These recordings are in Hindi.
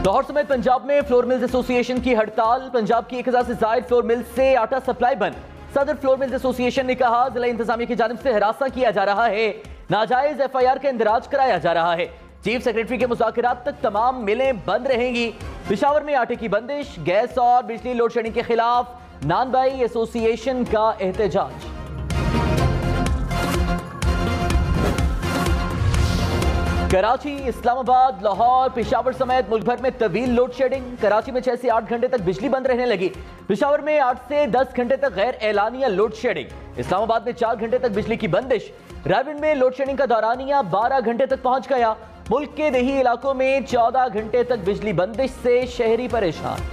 लाहौर समेत पंजाब में फ्लोर मिल्स एसोसिएशन की हड़ताल। पंजाब की 1000 से ज्यादा फ्लोर मिल्स से आटा सप्लाई बंद। सदर फ्लोर मिल्स एसोसिएशन ने कहा, जिला इंतजामिया की जानिब से हरासा किया जा रहा है, नाजायज FIR का इंदराज कराया जा रहा है। चीफ सेक्रेटरी के मुज़ाकरात तक तमाम मिलें बंद रहेंगी। पेशावर में आटे की बंदिश, गैस और बिजली लोड शेडिंग के खिलाफ नानबाई एसोसिएशन का एहतजाज। कराची, इस्लामाबाद, लाहौर, पेशावर समेत मुल्क भर में तवील लोड शेडिंग। कराची में 6 से 8 घंटे तक बिजली बंद रहने लगी। पेशावर में 8 से 10 घंटे तक गैर एलानिया लोड शेडिंग। इस्लामाबाद में 4 घंटे तक बिजली की बंदिश। रायबरेली में लोड शेडिंग का दौरानिया 12 घंटे तक पहुंच गया। मुल्क के देही इलाकों में 14 घंटे तक बिजली बंदिश से शहरी परेशान।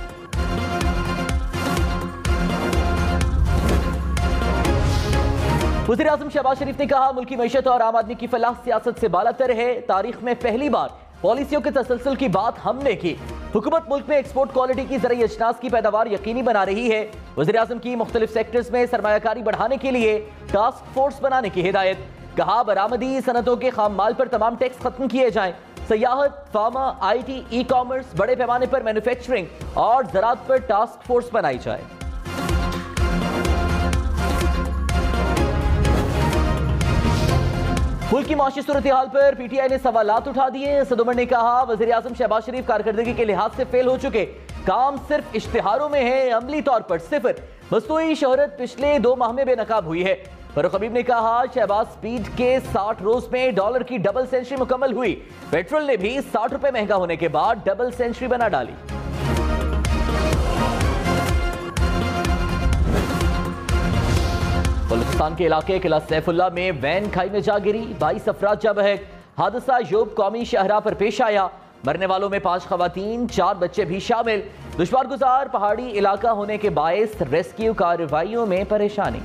वज़ीर आज़म शहबाज शरीफ ने कहा, मुल्की मईशत और आम आदमी की फलाह सियासत से बालातर है। तारीख में पहली बार पॉलिसियों के तसलसल की बात हमने की। हुकूमत मुल्क में एक्सपोर्ट क्वालिटी की ज़रूरी अजनास की पैदावार यकीनी बना रही है। वज़ीर आज़म की मुख्तलिफ सेक्टर्स में सरमायाकारी बढ़ाने के लिए टास्क फोर्स बनाने की हिदायत। कहा, बरामदी सनतों के खाम माल पर तमाम टैक्स खत्म किए जाएं। सयाहत, फार्मा, IT, ई-कॉमर्स, बड़े पैमाने पर मैन्युफैक्चरिंग और ज़राअत पर टास्क फोर्स बनाई जाए। मुल्क की माशी सूरत हाल पर PTI ने सवालात उठा दिए। सद उमर ने कहा, वज़ीर आज़म शहबाज शरीफ कारकर्दगी के लिहाज से फेल हो चुके, काम सिर्फ इश्तिहारों में है, अमली तौर पर सिफर। मसनूई शोहरत पिछले 2 माह में बेनकाब हुई है। फरूख हबीब ने कहा, शहबाज स्पीड के 60 रोज में डॉलर की डबल सेंचुरी मुकम्मल हुई। पेट्रोल ने भी 60 रुपए महंगा होने के बाद डबल सेंचुरी बना डाली। बलूचिस्तान के इलाके किला सैफुल्ला में वैन खाई में जा गिरी, 22 अफराद जा बहक। हादसा यूब कौमी शाहराह पर पेश आया। मरने वालों में 5 खवातीन, 4 बच्चे भी शामिल। दुश्वार गुजार पहाड़ी इलाका होने के बायस रेस्क्यू कार्रवाइयों में परेशानी।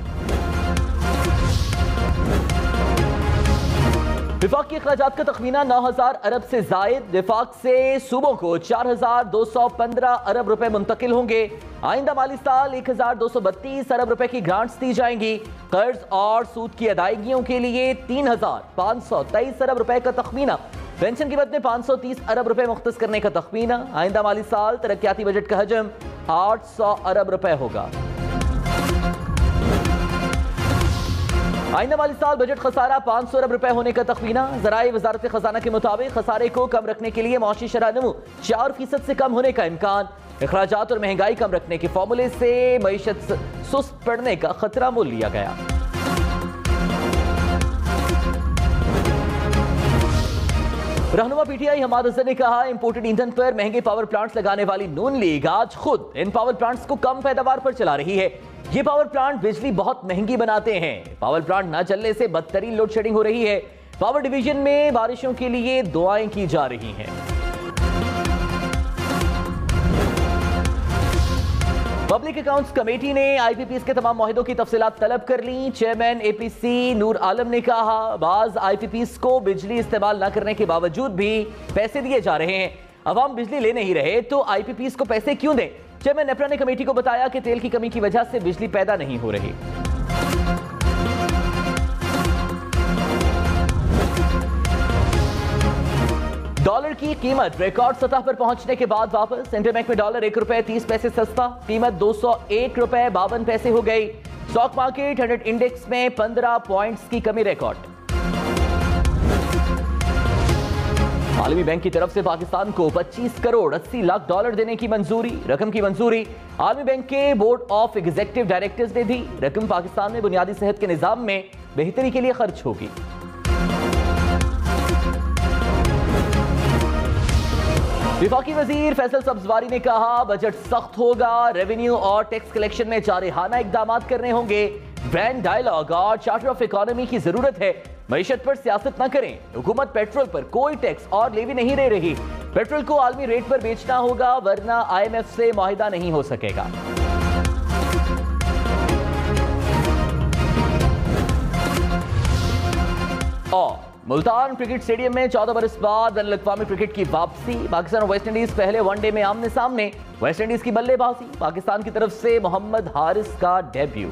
विफाक के अखराजात का तखमीना 9000 अरब से जायद। विफाक से सूबों को 4215 अरब रुपए मुंतकिल होंगे। आइंदा माली साल 1232 अरब रुपए की ग्रांट्स दी जाएंगी। कर्ज और सूद की अदायगियों के लिए 3523 अरब रुपए का तखमीना। पेंशन की मद में 530 अरब रुपए मुख्तस करने का तखमीना। आइंदा माली साल तरक्याती बजट का हजम 800 अरब रुपए होगा। आइंदा माली साल बजट खसारा 500 अरब रुपए होने का तखमीना। ज़राए वजारत खजाना के मुताबिक खसारे को कम रखने के लिए मौशी शरह-ए-नमू 4% से कम होने का इम्कान। अखराजात और महंगाई कम रखने के फॉर्मूले से मईशत सुस्त पड़ने का खतरा मोल लिया गया। रहनुमा PTI हमाद अजहर ने कहा, इंपोर्टेड ईंधन पर महंगे पावर प्लांट्स लगाने वाली नून लीग आज खुद इन पावर प्लांट्स को कम पैदावार पर चला रही है। ये पावर प्लांट बिजली बहुत महंगी बनाते हैं। पावर प्लांट न चलने से बदतरीन लोड शेडिंग हो रही है। पावर डिवीजन में बारिशों के लिए दुआएं की जा रही हैं। पब्लिक अकाउंट्स कमेटी ने IPPs के तमाम मुआहिदों की तफसीलात तलब कर ली। चेयरमैन APC नूर आलम ने कहा, बाज IPPs को बिजली इस्तेमाल न करने के बावजूद भी पैसे दिए जा रहे हैं। अवाम बिजली ले नहीं रहे तो IPPs को पैसे क्यों दें? चेयरमैन नेपरा ने कमेटी को बताया कि तेल की कमी की वजह से बिजली पैदा नहीं हो रही। डॉलर की कीमत रिकॉर्ड सतह पर पहुंचने के बाद वापस। इंटरबैंक में डॉलर 1 रुपए 30 पैसे सस्ता, कीमत 201 रुपए 52 पैसे हो गई। स्टॉक मार्केट 100 इंडेक्स में 15 पॉइंट्स की कमी रिकॉर्ड। आलमी बैंक की तरफ से पाकिस्तान को 25 करोड़ 80 लाख डॉलर देने की मंजूरी। रकम की मंजूरी आलमी बैंक के बोर्ड ऑफ एग्जीक्यूटिव डायरेक्टर्स ने दी। रकम पाकिस्तान में बुनियादी सेहत के निजाम में बेहतरी के लिए खर्च होगी। विफाकी वजीर फैसल सब्जवारी ने कहा, बजट सख्त होगा। रेवेन्यू और टैक्स कलेक्शन में जारहाना इकदाम करने होंगे। ब्रांड डायलॉग और चार्टर ऑफ इकोनॉमी की जरूरत है। मईशत पर सियासत न करें। हुकूमत पेट्रोल पर कोई टैक्स और लेवी नहीं ले रही। पेट्रोल को आलमी रेट पर बेचना होगा, वरना IMF से मुआहिदा नहीं हो सकेगा। और मुल्तान क्रिकेट स्टेडियम में 14 बरस बाद बैनुल अक़वामी क्रिकेट की वापसी। पाकिस्तान और वेस्ट इंडीज पहले वनडे में आमने सामने। वेस्ट इंडीज की बल्लेबाजी, पाकिस्तान की तरफ से मोहम्मद हारिस का डेब्यू।